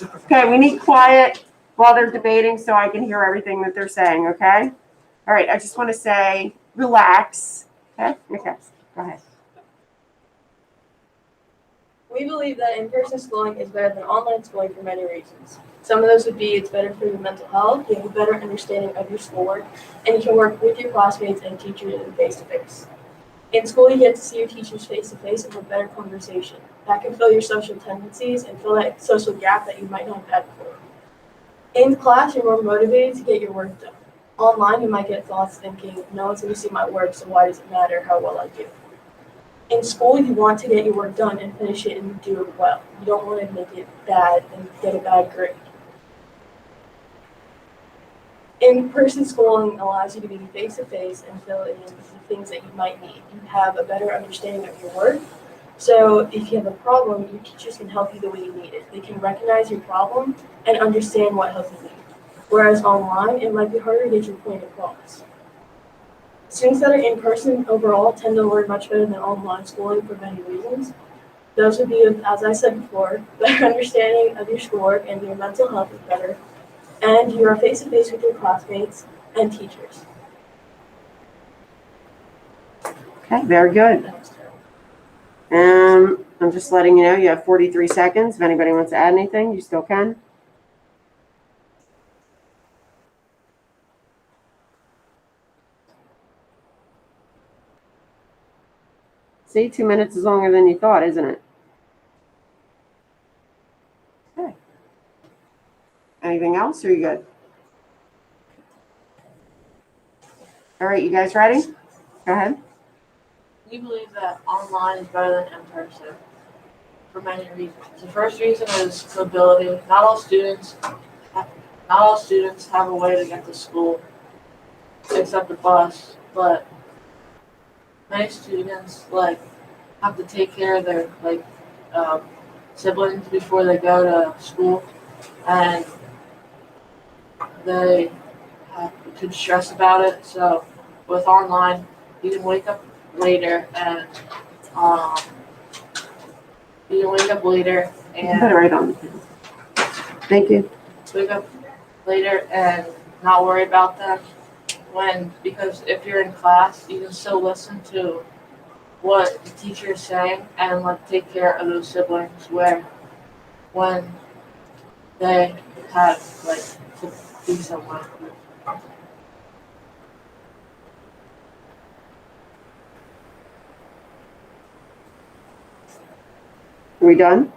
Okay, we need quiet while they're debating so I can hear everything that they're saying, okay? All right, I just want to say, relax. Okay, go ahead. We believe that in-person schooling is better than online schooling for many reasons. Some of those would be it's better for your mental health, you have a better understanding of your schoolwork, and you can work with your classmates and teachers face-to-face. In school, you get to see your teachers face-to-face and have better conversation. That can fill your social tendencies and fill that social gap that you might not have had before. In class, you're more motivated to get your work done. Online, you might get thoughts thinking, no one's going to see my work, so why does it matter how well I do? In school, you want to get your work done and finish it and do it well. You don't want to make it bad and get a bad grade. In-person schooling allows you to be face-to-face and fill in the things that you might need. You have a better understanding of your work. So if you have a problem, your teachers can help you the way you need it. They can recognize your problem and understand what help you need. Whereas online, it might be harder to get your point across. Students that are in person overall tend to learn much better than online schooling for many reasons. Those would be, as I said before, better understanding of your schoolwork and your mental health is better, and you are face-to-face with your classmates and teachers. Okay, very good. I'm just letting you know you have 43 seconds. If anybody wants to add anything, you still can. See, 2 minutes is longer than you thought, isn't it? Okay. Anything else, or are you good? All right, you guys ready? Go ahead. We believe that online is better than in person for many reasons. The first reason is mobility. Not all students have a way to get to school except the bus, but many students have to take care of their siblings before they go to school, and they could stress about it. So with online, you can wake up later and You can put it right on. Thank you. wake up later and not worry about them because if you're in class, you can still listen to what the teacher is saying and take care of those siblings when they have to be somewhere. Are we done?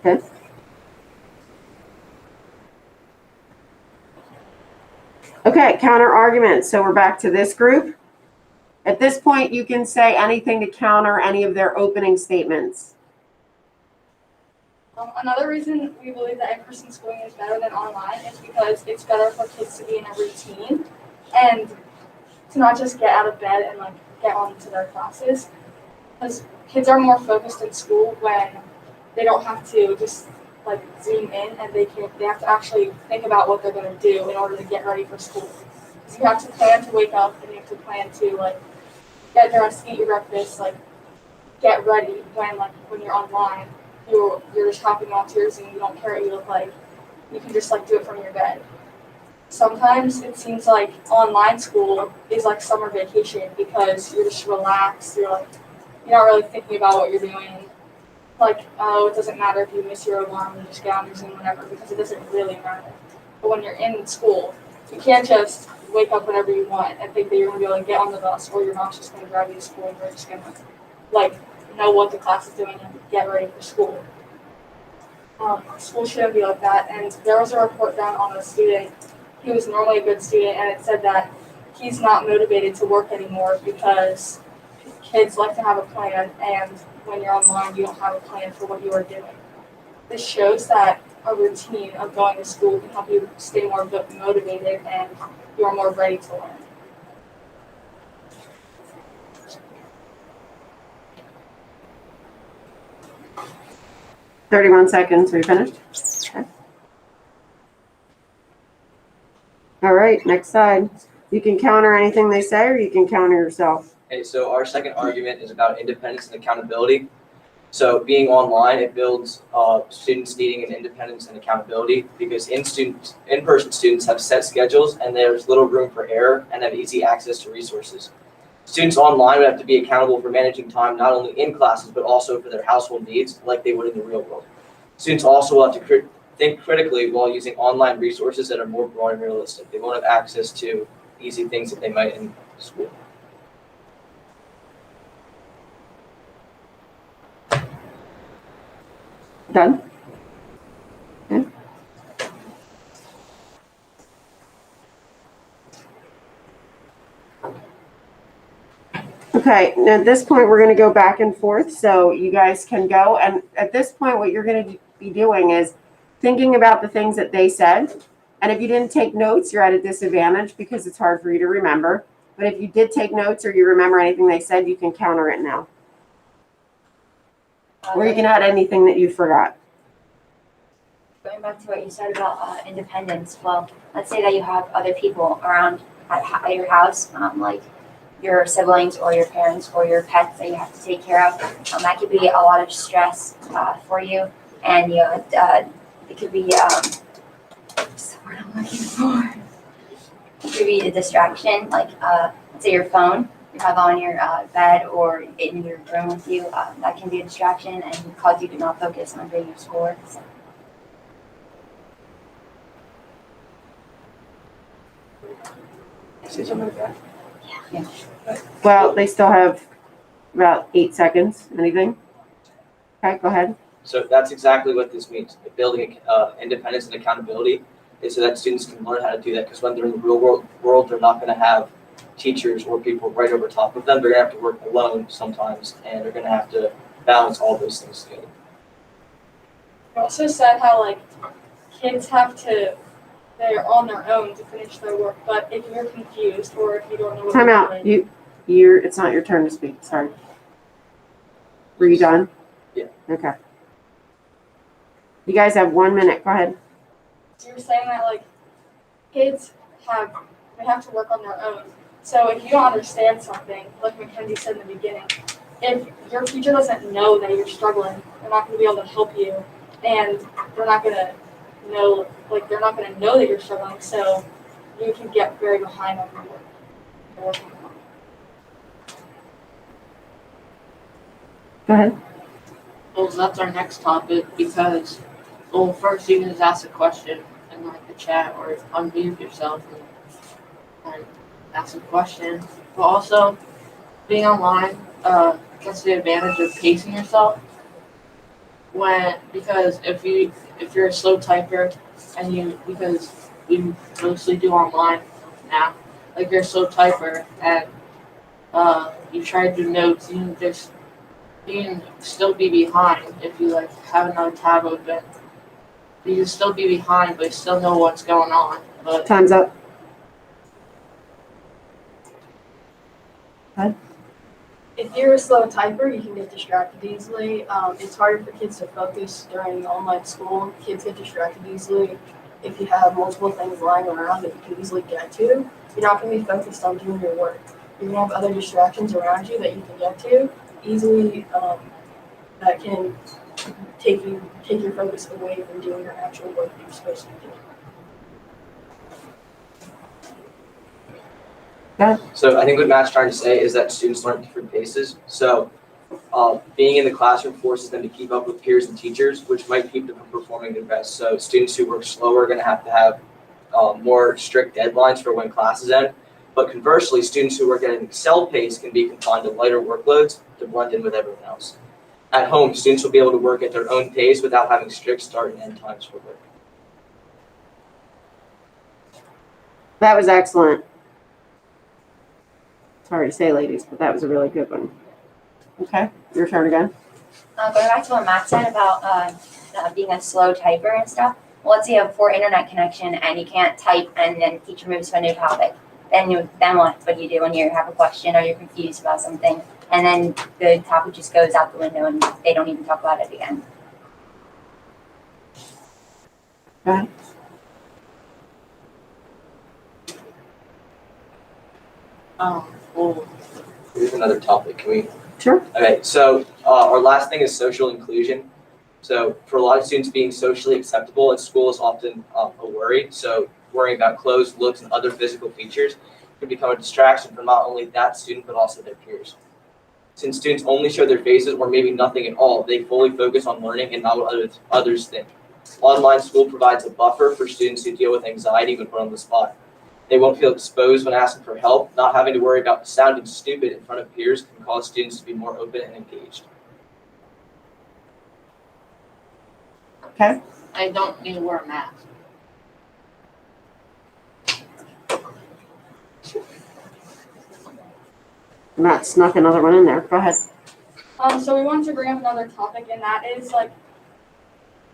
Okay. Okay, counter arguments. So we're back to this group. At this point, you can say anything to counter any of their opening statements. Another reason we believe that in-person schooling is better than online is because it's better for kids to be in a routine and to not just get out of bed and get on to their classes. Because kids are more focused in school when they don't have to just zoom in and they have to actually think about what they're going to do in order to get ready for school. So you have to plan to wake up and you have to plan to get dressed, eat your breakfast, get ready when you're online. You're just hopping onto your Zoom. You don't care what you look like. You can just do it from your bed. Sometimes it seems like online school is like summer vacation because you're just relaxed. You're not really thinking about what you're doing. It doesn't matter if you miss your alarm, you just get on your Zoom whenever because it doesn't really matter. But when you're in school, you can't just wake up whenever you want and think that you're going to be able to get on the bus or your mom's just going to drive you to school and you're just going to know what the class is doing and get ready for school. School shouldn't be like that. And there was a report done on a student. He was normally a good student, and it said that he's not motivated to work anymore because kids like to have a plan, and when you're online, you don't have a plan for what you are doing. This shows that a routine of going to school can help you stay more motivated and you're more ready to learn. 31 seconds. Are you finished? Okay. All right, next side. You can counter anything they say, or you can counter yourself. Okay, so our second argument is about independence and accountability. So being online, it builds students needing an independence and accountability because in-person students have set schedules and there's little room for error and have easy access to resources. Students online would have to be accountable for managing time not only in classes but also for their household needs like they would in the real world. Students also will have to think critically while using online resources that are more broad and realistic. They won't have access to easy things that they might in school. Done? Okay. Okay, now at this point, we're gonna go back and forth, so you guys can go, and at this point, what you're gonna be doing is thinking about the things that they said, and if you didn't take notes, you're at a disadvantage because it's hard for you to remember, but if you did take notes or you remember anything they said, you can counter it now. Or you can add anything that you forgot. Going back to what you said about independence, well, let's say that you have other people around at your house, like your siblings or your parents or your pets that you have to take care of. That could be a lot of stress for you, and it could be what's the word I'm looking for? It could be a distraction, like let's say your phone. You have on your bed or in your room with you. That can be a distraction and cause you to not focus on doing your schoolwork. So. Say something like that. Yeah. Well, they still have about 8 seconds. Anything? Okay, go ahead. So that's exactly what this means. Building independence and accountability is so that students can learn how to do that. Because when they're in the real world, they're not going to have teachers or people right over top of them. They're going to have to work alone sometimes, and they're going to have to balance all those things together. You also said how like kids they're on their own to finish their work, but if you're confused or if you don't know what Time you're out. doing, It's not your turn to speak. Sorry. Were you done? Yeah. Okay. You guys have 1 minute. Go ahead. you're saying that like kids have to work on their own. So if you don't understand something, like Kenzie said in the beginning, if your teacher doesn't know that you're struggling, they're not going to be able to help you, and they're not going to know that you're struggling. So you can get very behind on your work. Go ahead. Well, that's our next topic because, well, first you can just ask a question in like the chat or unmute yourself and ask a question. But also, being online gets the advantage of pacing yourself. Because if you're a slow typer because we mostly do online now, like you're a slow typer and you try to do notes, you can still be behind if you like have another tab open. You can still be behind, but you still know what's going on. But Time's up. If you're a slow typer, you can get distracted easily. It's harder for kids to focus during online school. Kids get distracted easily. If you have multiple things lying around that you can easily get to, you're not going to be focused on doing your work. You're going to have other distractions around you that you can get to easily that can take your focus away from doing your actual work that you're supposed to be doing. So I think what Matt's trying to say is that students learn at different paces. So being in the classroom forces them to keep up with peers and teachers, which might keep them from performing their best. So students who work slower are going to have more strict deadlines for when classes end. But conversely, students who work at an Excel pace can be confined to lighter workloads to blend in with everyone else. At home, students will be able to work at their own pace without having strict start and end times for work. That was excellent. Sorry to say, ladies, but that was a really good one. Okay, your turn again. Going back to what Matt said about being a slow typer and stuff. Well, let's say you have poor internet connection and you can't type, and then teacher moves to a new topic. Then what? What do you do when you have a question or you're confused about something? And then the topic just goes out the window and they don't even talk about it again. Go ahead. well, Here's another topic. Can we Sure. Okay, so our last thing is social inclusion. So for a lot of students, being socially acceptable at school is often a worry. So worrying about clothes, looks, and other physical features can become a distraction for not only that student, but also their peers. Since students only show their faces or maybe nothing at all, they fully focus on learning and not what others think. Online school provides a buffer for students who deal with anxiety when put on the spot. They won't feel exposed when asking for help. Not having to worry about sounding stupid in front of peers can cause students to be more open and engaged. Okay. I don't need to wear a mask. Matt snuck another one in there. Go ahead. So we wanted to bring up another topic, and that is like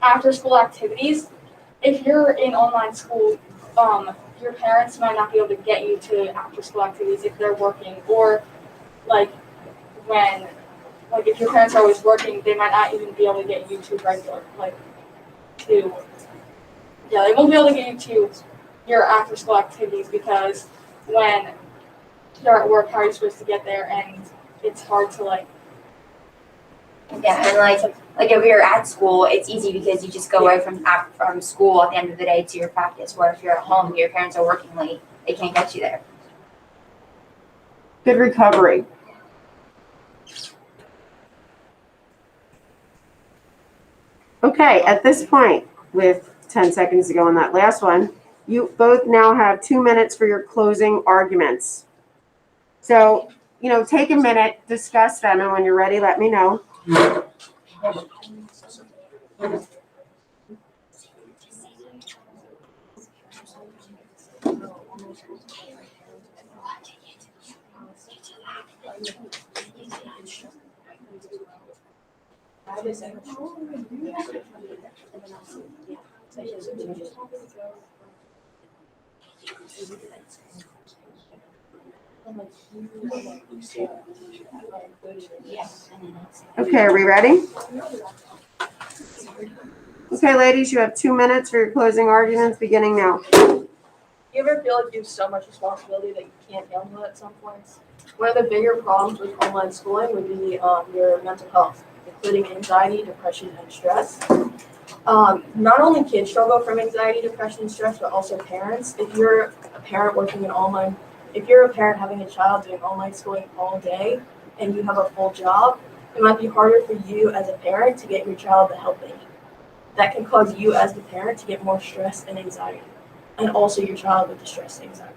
after school activities. If you're in online school, your parents might not be able to get you to after school activities if they're working, or like when, like if your parents are always working, they might not even be able to get you to regular, they won't be able to get you to your after school activities because when they're at work, how are you supposed to get there? And it's hard to Yeah, and like if you're at school, it's easy because you just go right from school at the end of the day to your practice. Where if you're at home, your parents are working late, they can't get you there. Good recovery. Okay, at this point, with 10 seconds to go on that last one, you both now have 2 minutes for your closing arguments. So, take a minute, discuss them, and when you're ready, let me know. Okay, are we ready? Okay, ladies, you have 2 minutes for your closing arguments, beginning now. You ever feel like you have so much responsibility that you can't handle it at some points? One of the bigger problems with online schooling would be your mental health, including anxiety, depression, and stress. Not only kids struggle from anxiety, depression, and stress, but also parents. If you're a parent if you're a parent having a child doing online schooling all day and you have a full job, it might be harder for you as a parent to get your child the help they need. That can cause you as the parent to get more stress and anxiety, and also your child with the stress and anxiety.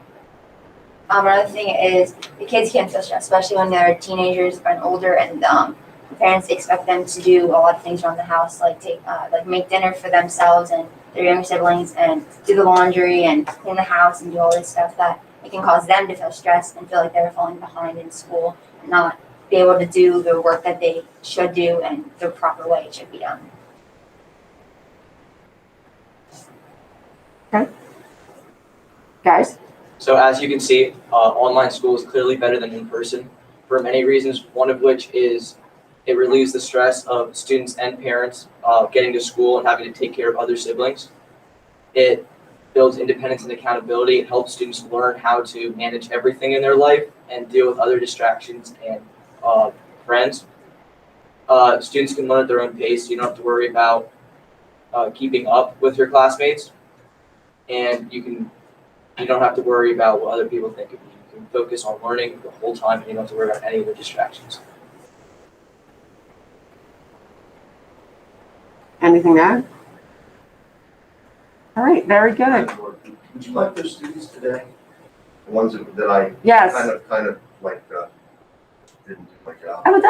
Another thing is the kids can't feel stressed, especially when they're teenagers and older, and the parents expect them to do a lot of things around the house, like make dinner for themselves and their younger siblings, and do the laundry and clean the house and do all this stuff that it can cause them to feel stressed and feel like they're falling behind in school and not be able to do the work that they should do and the proper way it should be done. Okay. Guys? So as you can see, online school is clearly better than in-person for many reasons, one of which is it relieves the stress of students and parents getting to school and having to take care of other siblings. It builds independence and accountability. It helps students learn how to manage everything in their life and deal with other distractions and friends. Students can learn at their own pace, so you don't have to worry about keeping up with your classmates, and you don't have to worry about what other people think of you. You can focus on learning the whole time, and you don't have to worry about any of the distractions. Anything to add? All right, very good. Would you like those students today? The ones that I Yes. kind of didn't do my job. Oh,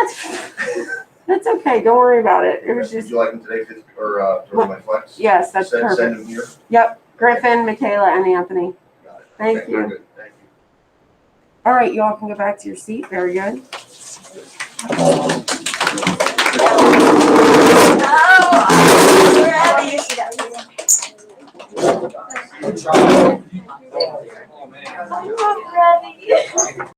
that's okay. Don't worry about it. It was Would just, you like them today, or during my flex? yes, that's Send perfect. them here? Yep, Griffin, Michaela, and Anthony. Got it. Thank Okay, you. very good. Thank you. All right, you all can go back to your seat. Very good.